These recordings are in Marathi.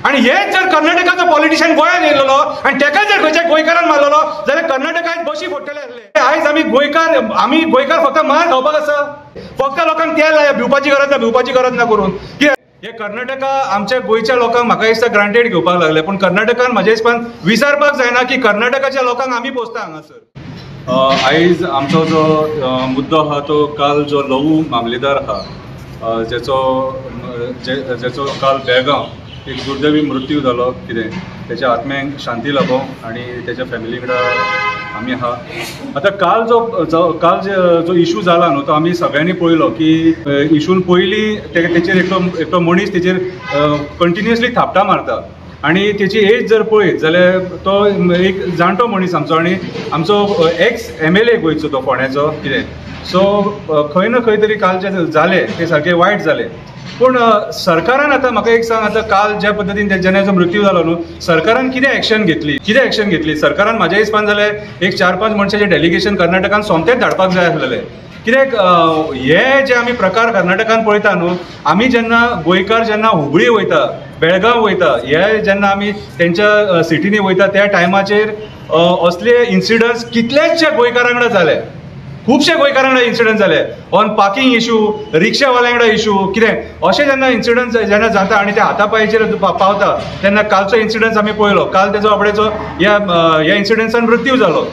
आणि हेच जर कर्नाटकाचो पॉलिटिशियन गोंयांत येयलो आणि ताका जर खंयच्या गोंयकारान मारलो जाल्यार कर्नाटकात बशी फोडटले आसले। आयज आमी गोंयकार फक्त मार खावपाक आसा, फक्त लोकांक तेल लाया, भिवपाची गरज ना करून। हे कर्नाटका आमच्या गोंयच्या लोकांक म्हाका दिसता ग्रांटेड घेवपाक लागले, पण कर्नाटकान म्हाज्या हिसपान विचारपाक जायना की कर्नाटकाच्या लोकांक आमी पोसता हांगासर। आयज आमचो जो मुद्दो आहा तो काल जो लवू मामलेदार आहा जेचो काल बेळगांव एक दुर्दैवी मृत्यू जालो, कितें त्याच्या आत्म्यांक शांती लाभो आणि त्याच्या फॅमिली कडेन आमी आहा। आतां काल जो इशू जाला न्हू तो आमी सगळ्यांनी पळयलो की इशून पयलीं तेचेर एकटो मनीस तेचेर कंटिन्युअसली थापटां मारता आणि त्याची एज जर पळयत जाल्यार तो एक जाणटो मनीस आमचो आणि आमचो एक्स MLA गोंयचो तो फोंड्याचो कितें। सो खंय ना खंय तरी काल जे जाले ते सारके वायट जाले, पूण सरकारान आतां म्हाका एक सांग, आतां काल ज्या पद्दतीन जेन्ना मृत्यू जालो न्हू सरकारान कितें एक्शन घेतली? सरकारान म्हाज्या हिसपान जाल्यार एक 4-5 मनशाचें डेलिगेशन कर्नाटकान सोमतेच धाडपाक जाय आसलेलें। कित्याक हे जे आमी प्रकार कर्नाटकान पळयता न्हू, आमी जेन्ना गोंयकार जेन्ना हुबळी वयता, बेळगांव वयता, हे जेन्ना आमी तेंच्या सिटीनी वयता त्या टायमाचेर असले इन्सिडंट्स कितलेशे गोंयकारां कडेन जाले, खुबशे गोंयकारां कडेन इन्सिडंट जाले ऑन पार्किंग इशू, रिक्षावाल्यां कडेन इशू, कितें अशें जेन्ना इन्सिडंट जेन्ना जाता आनी ते हातापांयाचेर पावता तेन्ना कालचो इन्सिडंट आमी पळयलो, काल तेजो आपणेचो ह्या इन्सिडंट्सान मृत्यू जालो।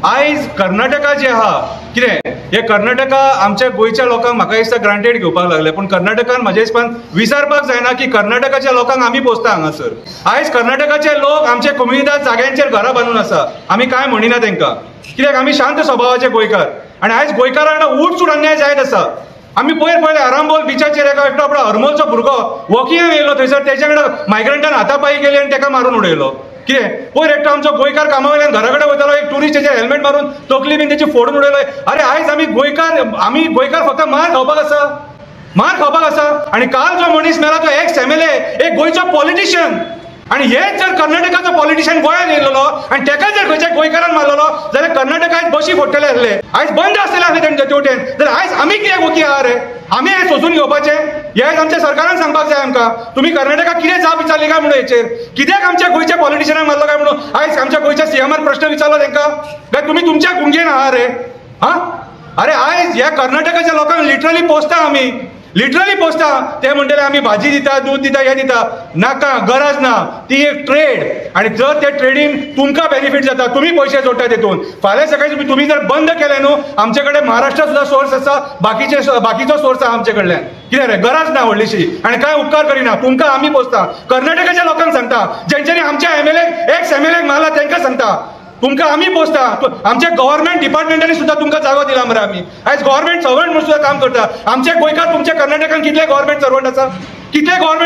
आयज कर्नाटका जे आहा कितें, हे कर्नाटका आमच्या गोंयच्या लोकांक म्हाका दिसता ग्रांटेड घेवपाक लागले, पण कर्नाटकान म्हाज्या हिसपान विचारपाक जायना की कर्नाटकाच्या लोकांक आमी पोसता हांगासर। आयज कर्नाटकाचे लोक आमचे कम्युनिटी जाग्यांचेर घरां बांदून आसा, आमी कांय म्हणिना तेंकां, कित्याक आमी शांत स्वभावाचे गोंयकार आणि आयज गोंयकारां कडेन उठ अन्याय जायत आसा। आमी पयले आरांबोल बिचाचेर एकटो आपलो हरमलचो भुरगो वॉकिंगाक येयलो, थंयसर तेच्या कडेन मायग्रंटान हातापायी गेली आनी ताका मारून उडयलो। कितें पयर एकटो आमचो गोंयकार कामा वयल्यान घरा कडेन वयतालो, एक ट्युरिस्ट तेजेर हेल्मेट मारून तकली बीन तेची फोडून उडयलो। अरे आयज आमी गोंयकार फक्त मार खावपाक आसा आणि काल जो मनीस मेला तो एक्स MLA, एक गोंयचो पॉलिटिशियन, आणि हेच जर कर्नाटकाचो पॉलिटिशियन गोंयांत येयलो आणि ताका जर खंयच्या गोंयकारान मारलो जाल्यार कर्नाटकात बशी फोडटले आसले, आयज बंद आसलेले आसले तेंच्या तेवटेन, जाल्यार आयज आमी कित्याक वोकी आहा रे? आमी हे सोसून घेवपाचें? हे आयज आमच्या सरकारान सांगपाक जाय आमकां, तुमी कर्नाटकाक कितें जाप विचारली काय म्हणून हेचेर, कित्याक आमच्या गोंयच्या पॉलिटिशियनाक मारलो काय म्हणून आयज आमच्या गोंयच्या CMार प्रश्न विचारलो तेंकां काय तुमी तुमच्या गुंगेन आहा रे? अरे आयज ह्या कर्नाटकाच्या लोकांक लिटरली पोसता, ते म्हणटले आमी भाजी दिता, दूध दिता, हे दिता, नाका, गरज ना, ती एक ट्रेड, आणि जर ते ट्रेडीन तुमकां बेनिफीट जाता, तुम्ही पैसे जोडटा तेतून, फाल्यां सकाळी तुम्ही जर बंद केले न्हू, आमचे कडेन महाराष्ट्र सुद्धा सोर्स आसा, बाकीचो सोर्स आहा आमचे कडल्यान, कितें रे गरज ना व्हडलीशी, आणि काय उपकार करिना, तुमकां आमी पोसता, कर्नाटकाच्या लोकांक सांगता, जेंच्यांनी आमच्या एक्स MLA मारला तेंकां सांगता, तुमकां आमी पोसता, आमच्या गव्हर्नमेंट डिपार्टमेंटांनी सुद्धा तुमकां जागो दिला मरे आमी, आयज गव्हर्नमेंट सर्वंट म्हणून सुद्धा काम करता, आमचे गोंयकार तुमच्या कर्नाटकान कितले गव्हर्नमेंट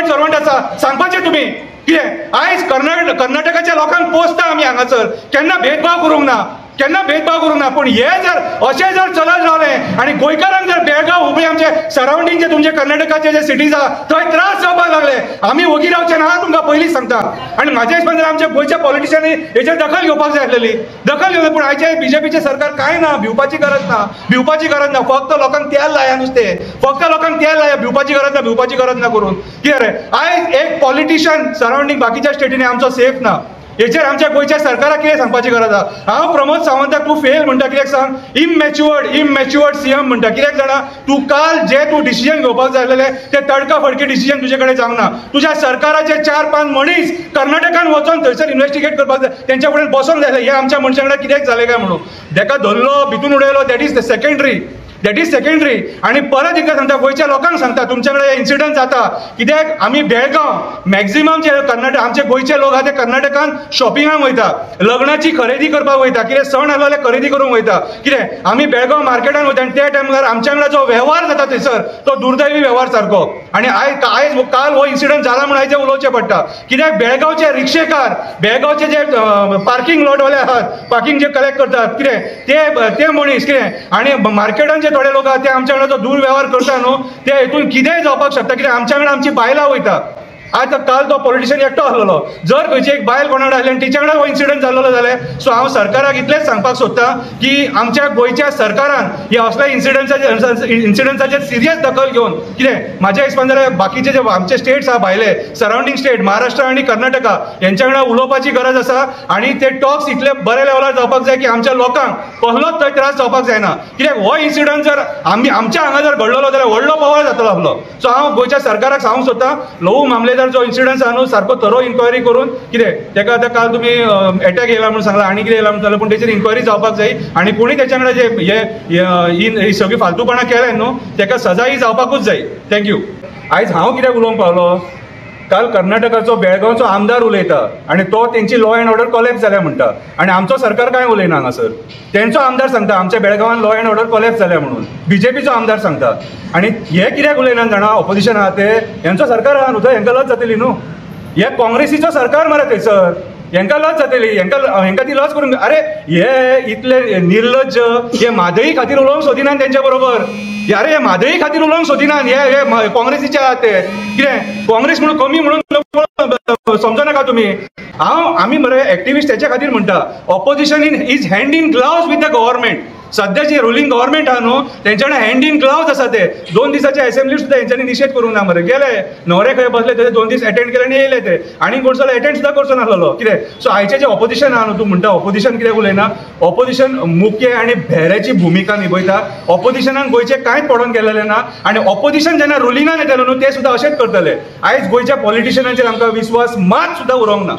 सर्वंट आसा सांगपाचें तुमी, कितें आयज कर्नाटकाच्या लोकांक पोसता आमी हांगासर, केन्ना भेदभाव करूंक ना, पूण हे जर अशें जर चलत रावलें आणि गोंयकारांक जर बेळगांव हुबळी आमचे सरावंडींग जे तुमचे कर्नाटकाचे जे सिटीज आहा थंय त्रास जावपाक लागले, आमी वगी रावचे ना तुमकां पयलींच सांगता, आणि म्हाज्या हिसपान जर आमच्या गोंयच्या पॉलिटिशियनांनी हेचेर दखल घेवपाक जाय आसलेली, पूण आयचे BJPचे सरकार काय ना, भिवपाची गरज ना, फक्त लोकांक तेल लाया नुस्ते, भिवपाची गरज ना करून, कितें रे आयज एक पॉलिटिशियन सरावंडींग बाकीच्या स्टेटींनी आमचो सेफ ना, हेचेर आमच्या गोंयच्या सरकाराक कितें सांगपाची गरज आहा? हांव प्रमोद सावंताक तूं फेल म्हणटा, कित्याक सांग, इमॅच्युअर्ड CM म्हणटा, कित्याक जाणा तूं काल जे डिसिजन घेवपाक जाय आसलेलें ते तडका फडके डिसिजन तुजे कडेन जावंक ना, तुज्या सरकाराचे 4-5 मनीस कर्नाटकान वचोन थंयसर इन्व्हेस्टिगेट करपाक जाय, तेंच्या फुडें बसोंक जाय हे आमच्या मनशां कडेन कित्याक जालें काय म्हणून, ताका धरलो भितून उडयलो, दॅट इज सेकंडरी, आणि परत एकदा सांगता गोंयच्या लोकांक सांगता तुमच्या कडेन इन्सिडंट जाता, कित्याक आमी बेळगांव मॅक्झिमम जे आमचे गोंयचे लोक आहा ते कर्नाटकान शॉपिंगाक वयता, लग्नाची खरेदी करपाक वयता, कितें सण आसलो जाल्यार खरेदी करूंक वयता, कितें आमी बेळगांव मार्केटान वयता, आनी त्या टायमार आमच्या कडेन जो वेव्हार जाता थंयसर तो दुर्दैवी वेव्हार सारको, आणि काल हो इन्सिडंट जाला म्हणून आयज उलोवचें पडटा, कित्याक बेळगांवचे रिक्षेकार, बेळगांवचे जे पार्किंग लॉटवाले आहात, पार्किंग जे कलेक्ट करतात, कितें ते मनीस, कितें आणि मार्केटान थोडे लोक आहात ते आमच्या कडेन जो दुर्व्यवहार करता न्हू, ते हेतून कितेंय जावपाक शकता, कित्याक आमच्या कडेन आमची बायलां वयता, आज काल तो पॉलिटिशियन एकटो आसलो. जर खंयची एक बायल कोणाकडे आसली आनी तिच्या कडेन हो इन्सिडंट जाल्लो जाल्यार सो हांव सरकाराक इतलेंच सांगपाक सोदतां की आमच्या गोंयच्या सरकारान ह्या असल्या इन्सिडंट्साचेर सिरियस दखल घेवन कितें म्हाज्या हिसपान जाल्यार बाकीचे जे आमचे स्टेट्स आहा भायले सरावंडींग स्टेट महाराष्ट्र आनी कर्नाटका यांच्या कडेन उलोवपाची गरज आसा आनी ते टॉक्स इतले बरे लेवलार जावपाक जाय की आमच्या लोकांक कसलोच थंय त्रास जावपाक जायना. कित्याक हो इन्सिडंट जर आमच्या हांगा जर घडलो जाल्यार व्हडलो पवार जातलो आसलो. सो हांव गोंयच्या सरकाराक सांगूंक सोदतां लहू मामलेदार जो इन्सिडंट आहा न्हू सारको थरो इन्क्वायरी करून कितें ताका आतां काल तुमी अटॅक येयला म्हणून सांगला आनी कितें येयला म्हणून सांगला पूण तेचेर इन्क्वायरी जावपाक जाय आनी कोणी तेच्या कडेन जे ही सगळी फालतूपणां केल्या न्हू ताका सजाय जावपाकूच जाय. थँक्यू. आयज हांव कित्याक उलोवंक पावलो काल कर्नाटकाचो बेळगांवचो आमदार उलयता आनी तो तेंची लॉ अँड ऑर्डर कॉलेप्स जाल्या म्हणटा आनी आमचो सरकार कांय उलयना हांगासर. तेंचो आमदार सांगता आमच्या बेळगांवान लॉ अँड ऑर्डर कॉलेप्स जाल्या म्हणून बीजेपीचो आमदार सांगता आनी हे कित्याक उलयना जाणा ऑपोजिशन आहा ते हेंचो सरकार आहा न्हू थंय हेंकां लज जातली न्हू. हे काँग्रेसीचो सरकार मरे थंयसर हेंकां लज जातली हेंकां ती लज करून अरे हे इतले निर्लज्ज हे म्हादई खातीर उलोवंक सोदिनात तेंच्या बरोबर. अरे हे म्हादई खातीर उलोवंक सोदिनात हे काँग्रेसीचे आहात ते कितें काँग्रेस म्हणून कमी म्हणून समजो नाका तुमी. आमी मरे एक्टिविस्ट तेच्या खातीर म्हणटा opposition is hand in gloves with the government. सध्याची रुलींग गव्हर्मेंट आहा न्हू तेंच्याकडे हँड इन ग्लावज आसा ते 2 दिसाचे असेंब्ली सुद्धा हेंच्यांनी निशेध करूंक ना मरे. गेले न्हवरे खंय बसले ते 2 दीस अटेंड केले आनी येयले ते आनी कोणसो अटेंड सुद्धा करचो नासलो कितें. सो आयचे जे ऑपोजिशन आहा न्हू तूं म्हणटा ऑपोजिशन कित्याक उलयना ऑपोजिशन मुखे आनी भेऱ्याची भुमिका निभयता. ऑपोजिशनान गोंयचे कांयच पडोवन गेलेले ना आनी ऑपोजिशन जेन्ना रुलिंगान येतालो न्हू ते सुद्धा अशेंच करतले. आयज गोंयच्या पॉलिटिशियनांचेर आमकां विश्वास मात सुद्धा उरोंक ना.